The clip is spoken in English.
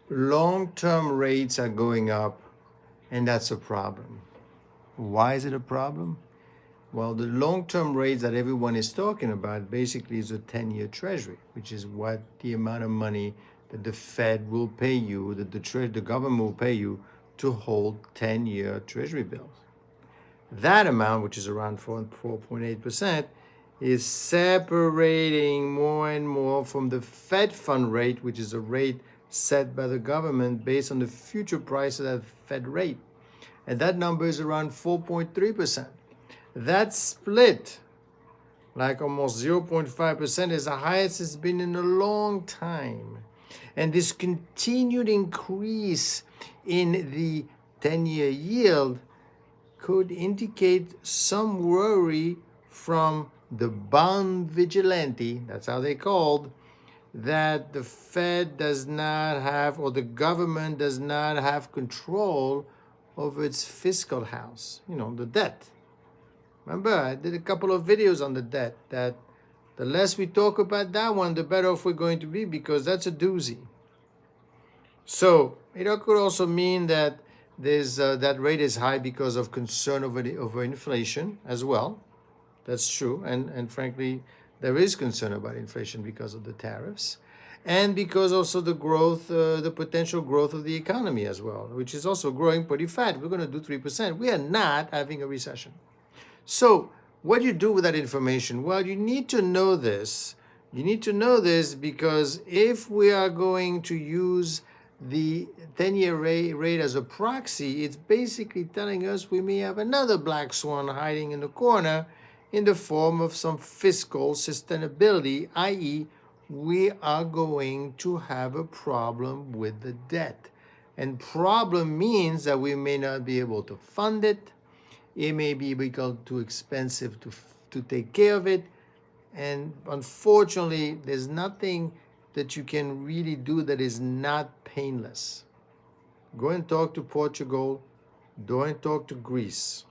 long-term rates are going up, and that's a problem. Why is it a problem? Well, the long-term rates that everyone is talking about basically is a 10-year Treasury, which is what the amount of money that the Fed will pay you, that the government will pay you to hold 10-year Treasury bills. That amount, which is around 4.8%, is separating more and more from the Fed fund rate, which is a rate set by the government based on the future price of that Fed rate. And that number is around 4.3%. That split, like almost 0.5%, is the highest it's been in a long time. And this continued increase in the 10-year yield could indicate some worry from the bond vigilante, that's how they called, that the Fed does not have, or the government does not have control over its fiscal house, the debt. Remember, I did a couple of videos on the debt, that the less we talk about that one, the better off we're going to be, because that's a doozy. So it could also mean that that rate is high because of concern over inflation as well. That's true. And frankly, there is concern about inflation because of the tariffs, and because also the potential growth of the economy as well, which is also growing pretty fast. We're going to do 3%. We are not having a recession. So what do you do with that information? Well, you need to know this. You need to know this because if we are going to use the 10-year rate as a proxy, it's basically telling us we may have another black swan hiding in the corner in the form of some fiscal sustainability, i.e., we are going to have a problem with the debt. And problem means that we may not be able to fund it. It may be become too expensive to take care of it. And unfortunately, there's nothing that you can really do that is not painless. Go and talk to Portugal. Go and talk to Greece.